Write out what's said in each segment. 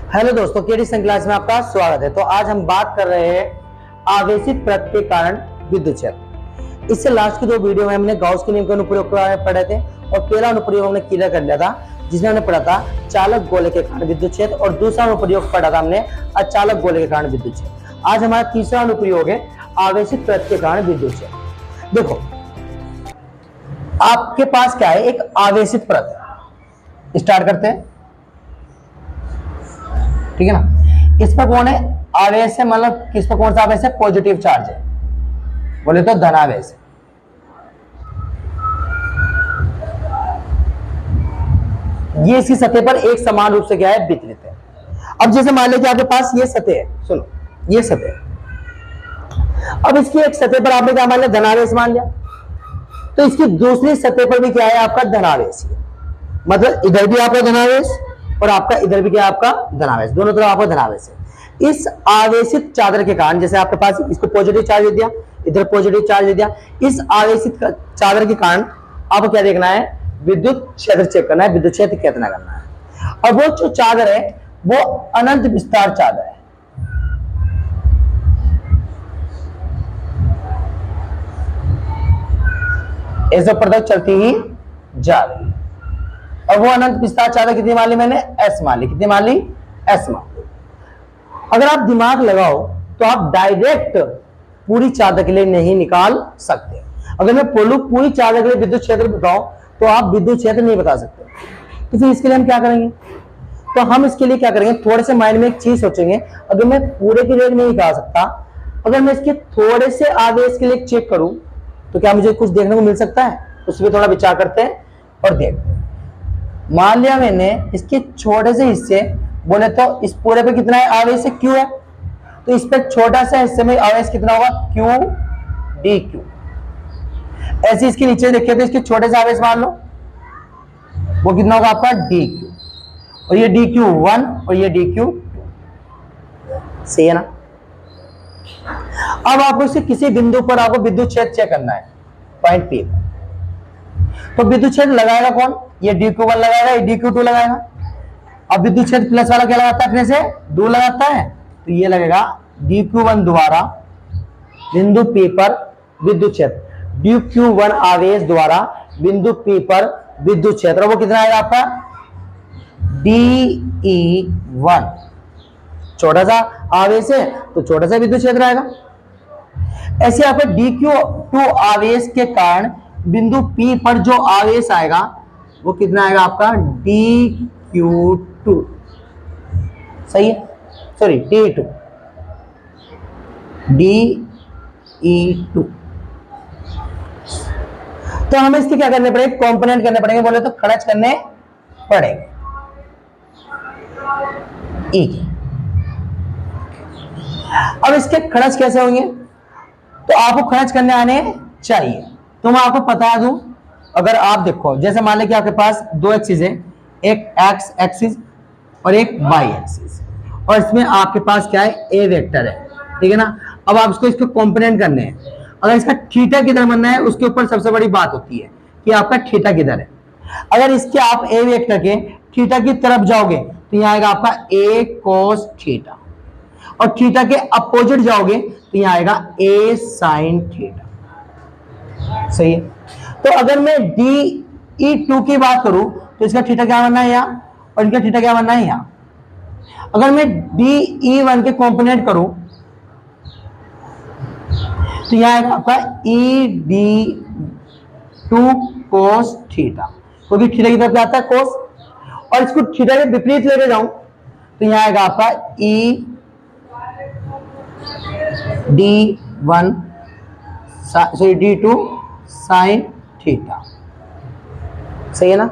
Hello दोस्तों, KD class में आपका स्वागत है। तो आज हम बात कर रहे हैं आवेशित परत के कारण विद्युत क्षेत्र। इससे लास्ट की दो वीडियो में हमने गाउस के नियम के अनुप्रयोग पढ़े थे और पहला अनुप्रयोग हमने क्लियर कर लिया था जिसमें हमने पढ़ा था चालक गोले के कारण विद्युत क्षेत्र, और दूसरा अनुप्रयोग पढ़ा था हमने अचालक गोले के कारण विद्युत क्षेत्र। आज हमारा तीसरा अनुप्रयोग है आवेशित परत के कारण विद्युत क्षेत्र। देखो, आपके पास क्या है, एक आवेशित परत। स्टार्ट करते हैं, ठीक है ना। इस पर कौन है आवेश है, मतलब किस पर कौन सा आवेश है, पॉजिटिव चार्ज है, बोले तो धनावेश है। ये इसकी सतह पर एक समान रूप से क्या है, वितरित है। अब जैसे मान लीजिए आपके पास ये सतह है, सुनो ये सतह है। अब इसकी एक सतह पर आपने क्या मान लिया, धनावेश मान लिया, तो इसकी दूसरी सतह पर भी क्या है, आपका धनावेश है। मतलब इधर भी आपका धनावेश और आपका इधर भी क्या आपका धनावेश, दोनों तरफ आपका धनावेश है। इस आवेशित चादर के कारण, जैसे आपके पास इसको पॉजिटिव चार्ज दे दिया, इधर पॉजिटिव चार्ज दे दिया, इस आवेशित चादर के कारण आपको क्या देखना है, विद्युत क्षेत्र चेक करना है, विद्युत क्षेत्र कितना करना है। और वो जो चादर है वो अनंत विस्तार चादर है। ऐसे प्रदत्त चलती ही जा रही है, और वो अनंत विस्तार चादर कितनी मान ली मैंने, एस मान ली। कितनी मान ली, एस मान ली। अगर आप दिमाग लगाओ तो आप डायरेक्ट पूरी चादर के लिए नहीं निकाल सकते। अगर मैं बोलूं पूरी चादर के लिए विद्युत क्षेत्र बताओ तो आप विद्युत क्षेत्र नहीं बता सकते। तो फिर इसके लिए हम क्या करेंगे, तो हम इसके लिए क्या करेंगे, थोड़े से माइंड में एक चीज सोचेंगे। अगर मैं पूरे के लिए नहीं निकाल सकता, अगर मैं इसके थोड़े से आवेश के लिए चेक करूं तो क्या मुझे कुछ देखने को मिल सकता है। उस पर थोड़ा विचार करते हैं और देखते हैं। मान लिया मैंने इसके छोटे से हिस्से, बोले तो इस पूरे पे कितना है आवेश है, क्यू है, तो इस पे छोटा सा हिस्से में आवेश कितना होगा, क्यू डी क्यू। ऐसे इसके नीचे देखिए तो इसके छोटे से आवेश मान लो, वो कितना होगा आपका डी क्यू, और ये डी क्यू 1 और ये डी क्यू 2। सही है ना। अब आपको इसे किसी बिंदु पर आपको विद्युत क्षेत्र चेक करना है, पॉइंट पी पर। तो विद्युत क्षेत्र लगाएगा कौन, ये dq1 लगाएगा, ये dq2 लगाएगा। अब विद्युत क्षेत्र प्लस वाला क्या लगाता है, अपने से दूर लगाता है, तो ये लगेगा dq1 द्वारा बिंदु P पर विद्युत क्षेत्र, dq1 आवेश द्वारा बिंदु P पर विद्युत क्षेत्र, वो कितना आएगा आपका de1। छोटा सा आवेश है तो छोटा सा विद्युत क्षेत्र आएगा। ऐसे आपका dq2 आवेश के कारण बिंदु P पर जो आवेश आएगा वो कितना आएगा आपका dq2। सही है, सॉरी d2, de2। तो हमें इसके क्या करने पड़ेंगे, कंपोनेंट करने पड़ेंगे, बोले तो खर्च करने पड़ेंगे ई के। अब इसके खर्च कैसे होंगे, तो आपको खर्च करने आने चाहिए। तो मैं आपको बता दूं, अगर आप देखो जैसे मान लें कि आपके पास दो एक्सिस है, एक एक्स एक्सिस और एक वाई एक्सिस, और इसमें आपके पास क्या है, ए वेक्टर है, ठीक है ना। अब आप इसको कंपोनेंट करने हैं। अगर इसका थीटा किधर बनना है, उसके ऊपर सबसे बड़ी बात होती है कि आपका थीटा किधर है। अगर इसके आप ए वेक्टर के थीटा की तरफ जाओगे तो यहाँ आएगा आपका ए कोस थीटा, और थीटा के अपोजिट जाओगे तो यहाँ आएगा ए साइन थीटा। सही है। तो अगर मैं de2 की बात करूं तो इसका थीटा क्या बनना है यहाँ, और इनका थीटा क्या बनना है यहाँ। अगर मैं de1 के कंपोनेंट करूं तो यहाँ आएगा आपका ed2 cos थीटा, क्योंकि थीटा की तरफ जाता है cos, और इसको थीटा के विपरीत लेके जाऊं तो यहाँ आएगा आपका ed1 sorry d2 sine theta. सही है ना।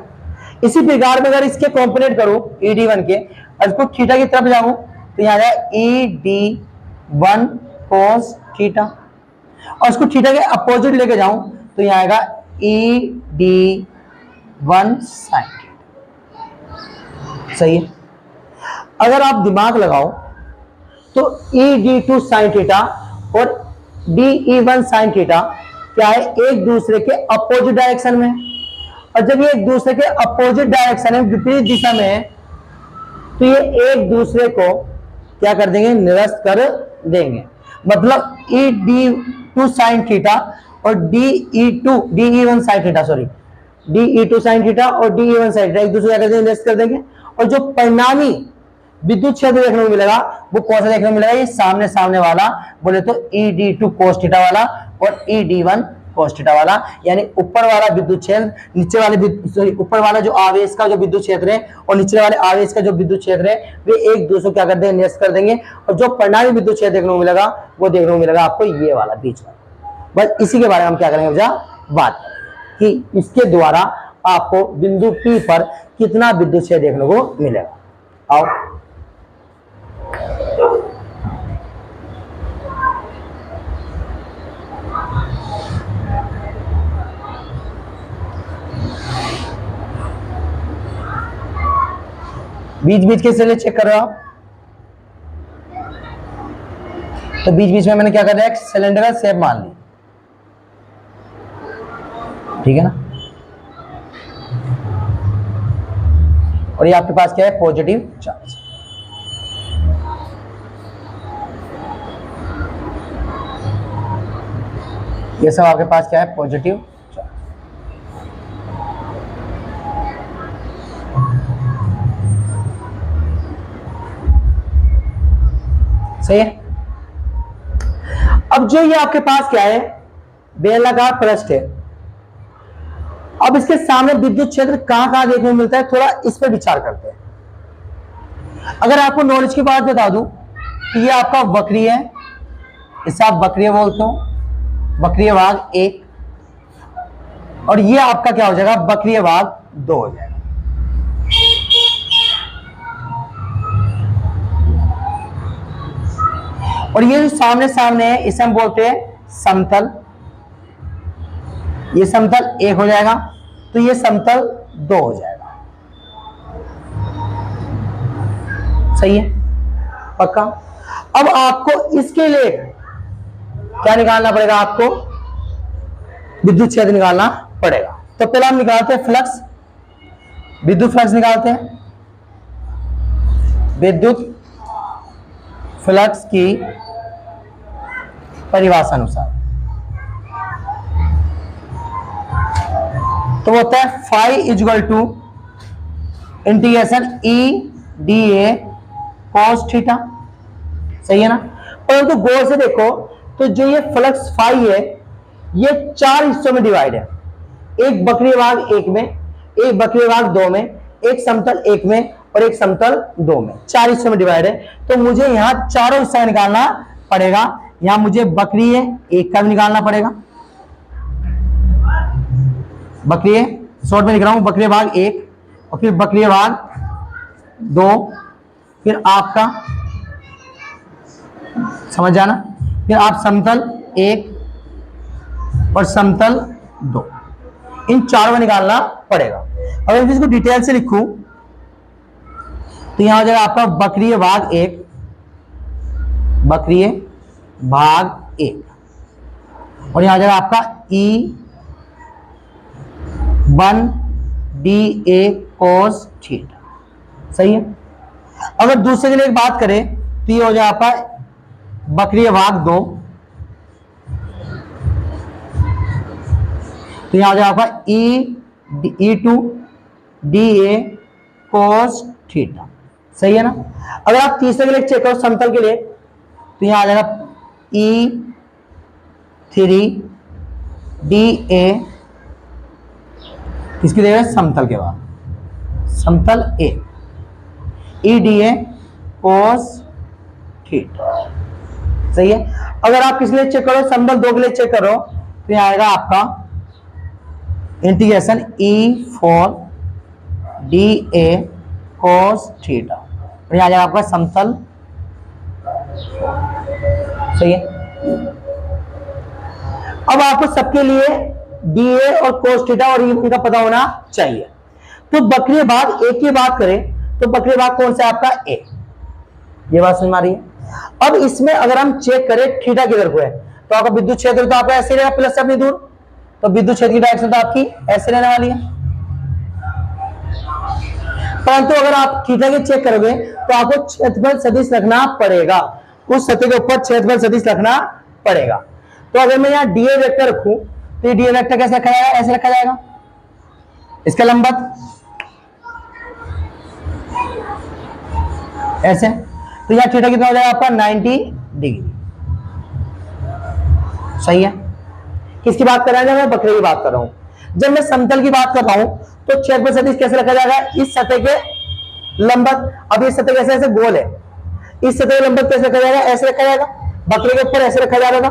इसी प्रकार में अगर इसके कंपोनेंट करूं ed1 के, और इसको थीटा की तरफ जाऊं तो यहाँ आएगा ed1 cos थीटा, और इसको थीटा के अपोजिट लेके जाऊं तो यहाँ आएगा ed1 साइन थीटा। सही है। अगर आप दिमाग लगाओ तो ed2 साइन थीटा और de1 साइन थीटा क्या है, एक दूसरे के अपोजिट डायरेक्शन में। और जब ये एक दूसरे के अपोजिट डायरेक्शन में, विपरीत दिशा में, तो ये एक दूसरे को क्या कर देंगे, निरस्त कर देंगे। मतलब E D two sine theta और D E one sine theta, sorry D E two sine theta और D E one sine theta एक दूसरे क्या कर देंगे, निरस्त कर देंगे। और जो परिणामी विद्युत क्षेत्र देखने को मिलेगा वो कौन सा देखने को मिलेगा, ये सामने सामने वाला, बोले तो E D two cos theta वाला और E D one cos theta वाला। यानी ऊपर वाला विद्युत क्षेत्र, नीचे वाले ऊपर वाला जो आवेश का जो विद्युत क्षेत्र है और नीचे वाले आवेश का जो विद्युत क्षेत्र है वे एक दूसरे को क्या कर देंगे, निरस्त कर देंगे। और जो परिणामी विद्युत क्षेत्र देखने को मिलेगा वो देखने को मिलेगा आपको ये वाला बीच वाला। बस इसी के बारे में हम क्या करेंगे भैया, बात करेंगे कि इसके द्वारा आपको बिंदु P पर कितना विद्युत क्षेत्र देखने को मिलेगा। आओ बीच बीच के सिले चेक कर रहे हो आप, तो बीच बीच में मैंने क्या कर दिया, सिलेंडर का शेप मान ली, ठीक है ना। और ये आपके पास क्या है, पॉजिटिव चार्ज। ये सब आपके पास क्या है, पॉजिटिव चार्ज। सही है। अब जो ये आपके पास क्या है, बेलनाकार पृष्ठ है। अब इसके सामने विद्युत क्षेत्र कहां कहां देखने को मिलता है, थोड़ा इस पर विचार करते हैं। अगर आपको नॉलेज की बात बता दूं तो ये आपका वक्रीय है, इसे आप वक्रीय बोलते हो, वक्रीय भाग 1, और ये आपका क्या हो जाएगा, वक्रीय भाग 2 हो जाएगा। और ये जो सामने सामने है इसे हम बोलते हैं समतल। ये समतल 1 हो जाएगा, तो ये समतल 2 हो जाएगा। सही है, पक्का। अब आपको इसके लिए क्या निकालना पड़ेगा, आपको विद्युत क्षेत्र निकालना पड़ेगा। तो पहले हम निकालते हैं फ्लक्स, विद्युत फ्लक्स निकालते हैं। विद्युत फ्लक्स की परिभाषा अनुसार तो होता है phi equal to integration E D A cos theta. सही है ना। परंतु गौर से देखो तो जो ये फ्लक्स फाई है ये 4 हिस्सों में डिवाइड है, एक वक्रीय भाग 1 में, एक वक्रीय भाग 2 में, एक समतल 1 में और एक समतल 2 में, 4 हिस्सों में डिवाइड है। तो मुझे यहां चारों हिस्सा निकालना पड़ेगा। यहां मुझे वक्रीय 1 का भी निकालना पड़ेगा, वक्रीय शॉर्ट में लिख रहा हूं, वक्रीय भाग 1 और फिर वक्रीय भाग 2, फिर आपका समझ जाना, फिर आप समतल 1 और समतल 2, इन चारों में निकालना पड़ेगा। अगर इसको डिटेल से लिखूं तो यहां हो जाएगा आपका वक्रीय भाग 1, वक्रीय भाग 1, और यहां आ जाएगा आपका E1 DA cos थीटा। सही है। अगर दूसरे के लिए एक बात करें तो ये हो जाए आपका वक्रीय भाग 2, तो यहां आ जाए आपका E2 DA cos थीटा। सही है ना। अगर आप तीसरे के लिए चेक करो समतल के लिए तो यहां आ जाएगा E3 DA, किसकी जगह, समतल के बाद समतल A, EDA cos थीटा। सही है। अगर आप किस लिए चेक करो, समतल 2 के लिए चेक करो तो यहां आएगा आपका integration E4 DA cos theta, और यहां आ जाएगा आपका समतल। सही है। अब आपको सबके लिए DA और cos थीटा और इनका पता होना चाहिए। तो वक्रीय भाग 1 की बात करें तो वक्रीय भाग कौन सा है आपका, A। ये बात समझ में आ रही है। अब इसमें अगर हम चेक करें थीटा किधर को है तो आपका विद्युत क्षेत्र तो आपका ऐसे रहेगा प्लस से अपनी दूर, तो विद्युत क्षेत्र की डायरेक्शन तो आपकी ऐसे रहने वाली है। परंतु अगर आप थीटा के चेक करोगे तो आपको क्षेत्रफल सदिश रखना पड़ेगा, उस सतह के ऊपर क्षेत्रफल सदिश रखना पड़ेगा। तो अगर मैं यहाँ डीए वेक्टर रखूं तो ये डीए वेक्टर कैसे रखा जाएगा, ऐसे रखा जाएगा, इसका लंबवत ऐसे। तो यहाँ थीटा कितना हो जाएगा आपका 90 डिग्री। सही है। किसकी बात कर रहा है, मैं वक्र की बात कर रहा हूं। जब मैं समतल की बात कर रहा हूं तो क्षेत्रफल सदिश कैसे रखा जाएगा, इस सतह के लंबवत। अब इस सतह कैसे ऐसे गोल है, इस सतह के लंबवत कैसे रखा जाएगा, ऐसे रखा जाएगा। वक्र के ऊपर ऐसे रखा जा रहा था,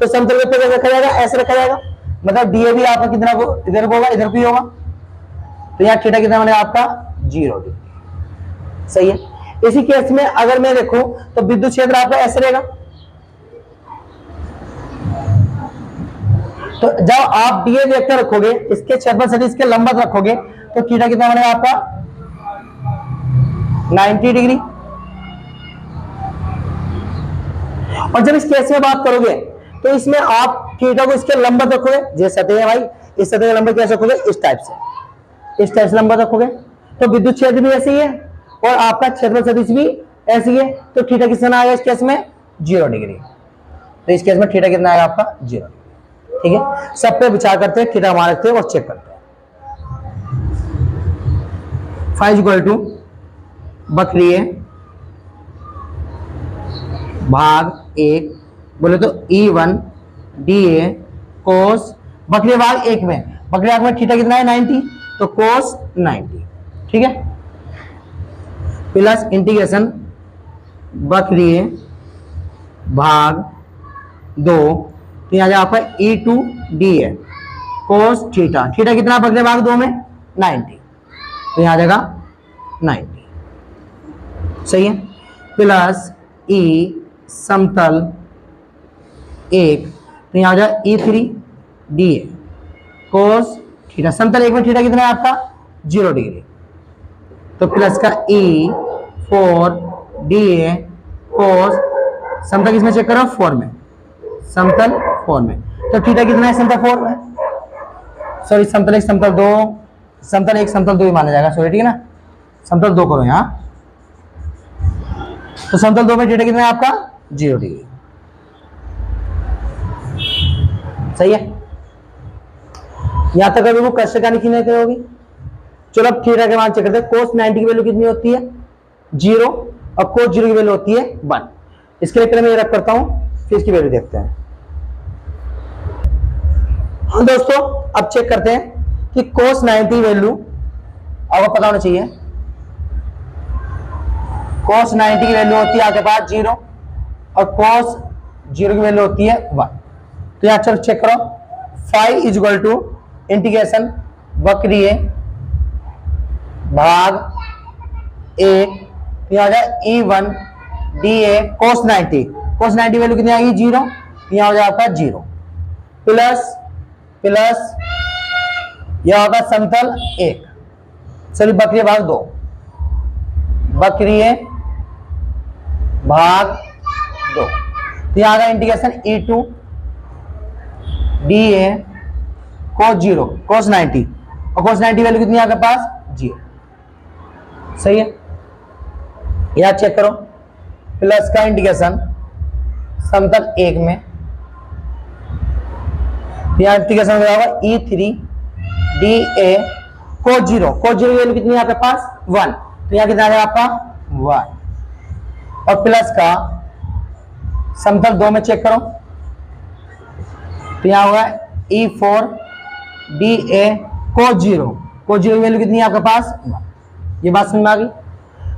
तो समतल के ऊपर कैसे रखा जाएगा, ऐसे रखा जाएगा। मतलब डीए भी आपका कितना इधर को होगा, इधर भी होगा। तो यहाँ थीटा कितना बनेगा आपका 0 डिग्री। सही है। इसी केस में अगर मैं देखूं तो विद्युत क्षेत्र आपका ऐसे रहेगा। तो जब आप डीए वेक्टर रखोगे, इसके क्षेत्रफल सदिश के लंबवत रखोगे, तो थीटा कितना बनेगा आपका 90 डिग्री। और जब इस केस में बात करोगे तो इसमें आप थीटा को इसके लंबवत रखोगे, जैसे सतह है भाई, इस सतह का लंबवत कैसे रखोगे, इस टाइप से लंबवत रखोगे। तो विद्युत क्षेत्र भी ऐसे ही है और आपका क्षेत्रफल सदिश भी ऐसी है। तो थीटा कितना आएगा इस केस में 0 डिग्री। तो इस केस में थीटा कितना आएगा आपका 0। ठीक है। सब पे विचार करते हैं, थीटा मान रखते हैं और चेक करते हैं। फाइव इक्वल टू वक्रीय भाग 1 बोले तो E1 DA कोस वक्रीय भाग 1 में, वक्रीय भाग में थीटा कितना है 90, तो कोस 90। ठीक है। प्लस इंटीग्रेशन वक्रीय भाग 2, तो यहाँ जाए आपका E2 DA cos theta, theta कितना वक्रीय भाग 2 में 90, तो यहाँ जाएगा 90। सही है। प्लस E समतल 1, तो यहाँ हो जाए E3 DA कोस थीटा, समतल 1 में थीटा कितना है आपका 0 डिग्री। तो प्लस का E4 DA कोस, समतल किसमें चेक करो 4 में, समतल 4 में। तो थीटा कितना है समतल 4 में, सॉरी समतल 1 समतल 2, समतल 1 समतल 2 ही माना जाएगा, सॉरी ठीक है ना, समतल 2 करो यहाँ। तो समतल 2 में थीटा कितना है आपका 0 डिग्री। सही है। यहां तक अभी वो कष्ट का नहीं होगी। चलो अब थीटा के मान चेक करते हैं। कोस 90 की वैल्यू कितनी होती है 0 और कोस 0 की वैल्यू होती है 1। इसके लिए पहले मैं ये रख करता हूं, फिर इसकी वैल्यू देखते हैं। हाँ दोस्तों, अब चेक करते हैं कि कोस 90 वैल्यू आपको पता होना चाहिए। कोस 90 की वैल्यू होती है आपके पास 0 और कोस 0 की वैल्यू होती है 1। तो यहां चलो चेक करो। 5 इज इक्वल टू इंटीग्रेशन वक्रीय भाग 1, यहां आ जाए E1 DA कोस 90, कोस 90 वैल्यू कितनी आएगी 0, यहां हो जाए आपका 0 प्लस यहां होगा समतल 1, सॉरी वक्रीय भाग 2, वक्रीय भाग 2, तो यहां आ इंटीग्रेशन E2 DA कोस 0 कोस 90, और कोस 90 वैल्यू कितनी है आपके पास 0। सही है। यहां चेक करो, प्लस का इंटीग्रेशन समतल 1 में, यहां इंटीग्रेशन हो जाएगा E3 DA कोस 0, कोस 0 की वैल्यू कितनी है आपके पास 1, तो यहां कितना है आपका 1, और प्लस का समतल 2 में चेक करो, तो यहां होगा E4 DA कोस 0, कोस 0 की वैल्यू कितनी है आपके पास 1। ये बात समझ में आ गई।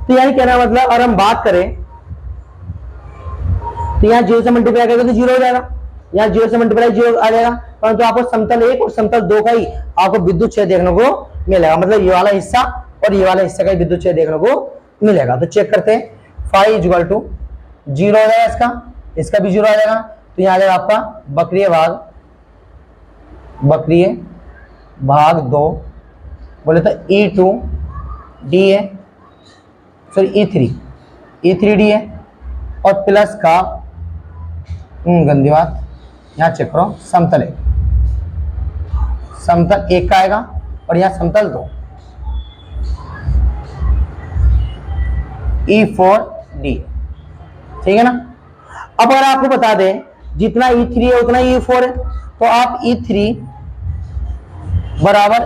तो यही कहना मतलब अगर हम बात करें तो यहाँ 0 से मल्टीप्लाई करेंगे तो 0 हो जाएगा, यहाँ 0 से मल्टीप्लाई 0 आ जाएगा, परंतु आपको समतल 1 और समतल 2 का ही आपको विद्युत क्षेत्र देखने को मिलेगा, मतलब ये वाला हिस्सा और ये वाला हिस्सा का विद्युत क्षेत्र देखने को मिलेगा। तो चेक करते हैं। 5 इज इक्वल टू 0 हो जाएगा, इसका भी 0 आ जाएगा, तो यहाँ आ जाएगा आपका वक्रीय भाग 2 बोले तो E2 DA sorry E3 DA, और प्लस का गंदी बात, यहां चेक करो समतल 1 का आएगा और यहां समतल 2, E4D, ठीक है ना। अब अगर आपको बता दें जितना E3 है उतना E4 है, तो आप E3 बराबर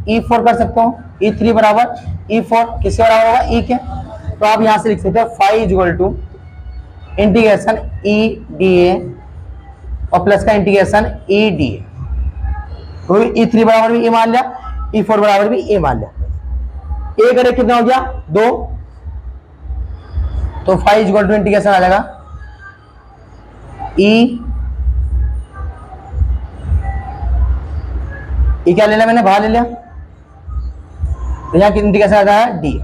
E4 कर सकते हो। E3 बराबर E4 किसके बराबर होगा, E के। तो आप यहां से लिख सकते हो phi equal to integration EDA और प्लस का इंटीग्रेशन EDA। तो E3 बराबर भी E मान लिया, E4 बराबर भी E मान लिया। ए करे कितना हो गया 2, तो फाई इक्वल टू इंटीग्रेशन आ जाएगा ई क्या ले लिया मैंने, बाहर ले लिया, तो यहाँ इंटीग्रेशन आ जाएगा डी।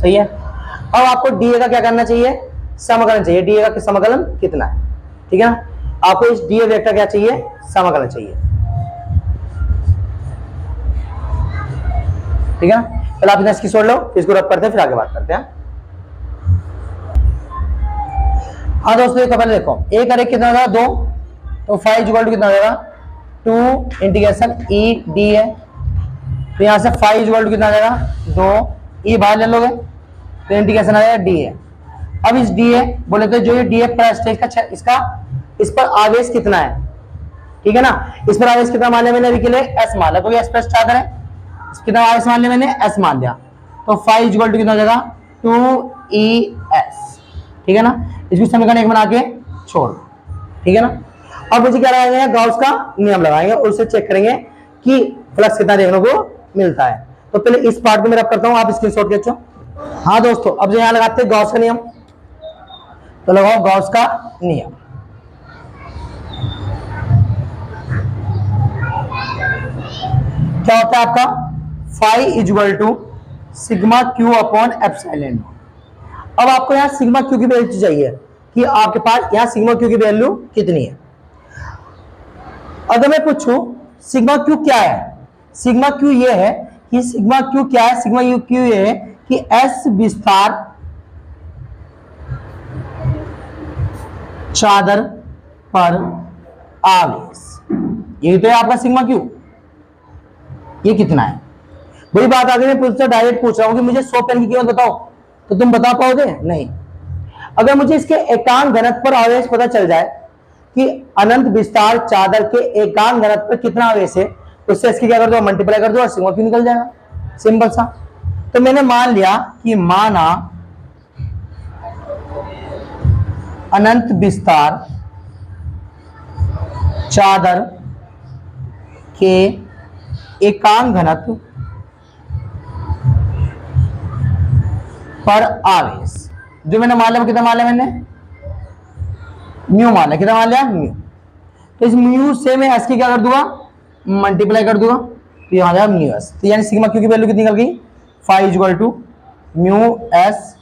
सही है। अब आपको डी का क्या करना चाहिए, समाकलन चाहिए। डी का समाकलन कितना है, ठीक है ना। आपको इस डी वेक्टर क्या चाहिए, समाकलन चाहिए, ठीक है ना। पहले आप इसकी छोड़ लो, फिर इसको रब करते हैं, फिर आगे बात करते हैं। हाँ दोस्तों, ये पहले देखो ए करे कितना होगा 2, तो फाइव इक्वल टू कितना हो जाएगा 2 इंटीग्रेशन ई डी है। तो यहां से फाइव इक्वल टू कितना आ जाएगा 2, ई बाहर ले लोगे तो इंटीग्रेशन आ जाएगा डी है। अब इस डी है बोले तो जो ये डी है पर स्टेज का इसका इस पर आवेश कितना है, ठीक है ना। इस पर आवेश कितना मान लिया मैंने अभी के लिए एस मान लिया, क्योंकि एस प्लस चादर है, कितना आवेश मान लिया मैंने एस मान लिया। तो फाइव इक्वल टू कितना हो जाएगा 2ES, ठीक है ना। इसको समीकरण 1 बना के छोड़, ठीक है ना। अब मुझे क्या लगाएंगे, गॉस का नियम लगाएंगे और उससे चेक करेंगे कि फ्लक्स कितना देखने को मिलता है। तो पहले इस पार्ट को मैं रब करता हूं, आप स्क्रीनशॉट खींचो। हाँ दोस्तों, अब जो यहां लगाते हैं गॉस का नियम, तो लगाओ गॉस का नियम। क्या होता है आपका phi equal to sigma Q upon epsilon. अब आपको यहां सिग्मा क्यू की वैल्यू चाहिए कि आपके पास यहां सिग्मा क्यू की वैल्यू कितनी है। अगर मैं पूछूं सिग्मा क्यू क्या है, सिग्मा क्यू ये है कि सिग्मा क्यू क्या है, सिग्मा क्यू ये है कि एस विस्तार चादर पर आवेश, ये तो है आपका सिग्मा क्यू। ये कितना है, बड़ी बात आ गई। मैं पूछता डायरेक्ट पूछ रहा हूं कि मुझे 100 पेन की कीमत बताओ, तो तुम बता पाओगे नहीं। अगर मुझे इसके एकांक घनत्व पर आवेश पता चल जाए कि अनंत विस्तार चादर के एकांक घनत्व पर कितना आवेश है, उससे इसकी क्या कर दो, मल्टीप्लाई कर दो और सिग्मा क्यू निकल जाएगा, सिंपल सा। तो मैंने मान लिया कि माना अनंत विस्तार चादर के एकांक घनत्व पर आवेश, जो मैंने मान लिया कितना मान लिया मैंने, म्यू मान लिया, कितना मान लिया म्यू। तो इस म्यू से मैं एस की क्या कर दूंगा, मल्टीप्लाई कर दूंगा, तो यहां आ जाएगा म्यू एस। तो यानी सिग्मा क्यू की वैल्यू कितनी निकल गई, five equal to mu S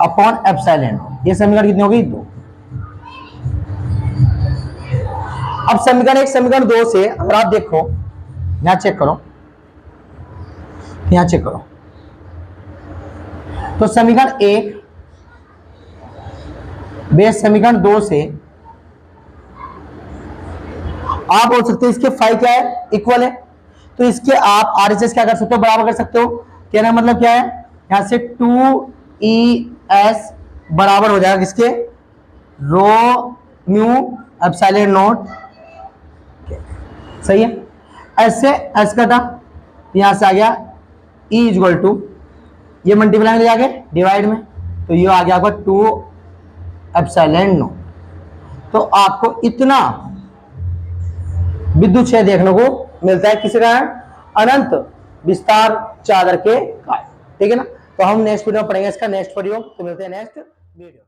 upon epsilon. ये समीकरण कितनी हो गई 2। अब समीकरण 1 समीकरण 2 से अगर आप देखो, यहां चेक करो, यहां चेक करो, तो समीकरण 1 बेस समीकरण 2 से आप बोल सकते हो इसके फाई क्या है, इक्वल है। तो इसके आप RHS क्या कर सकते हो, बराबर कर सकते हो। कहने का मतलब क्या है, यहां से 2ES बराबर हो जाएगा किसके, रो म्यू एप्सिलॉन नॉट। सही है। ऐसे एस कटा, यहां से आ गया E इक्वल टू, ये मल्टीप्लाई में जाके डिवाइड में, तो ये आ गया आपका 2 एप्सिलॉन नॉट। तो आपको इतना विद्युत क्षेत्र देखने को मिलता है, किसी कारण अनंत विस्तार चादर के कारण, ठीक है ना। तो हम नेक्स्ट वीडियो में पढ़ेंगे इसका नेक्स्ट वीडियो। तो मिलते हैं नेक्स्ट वीडियो।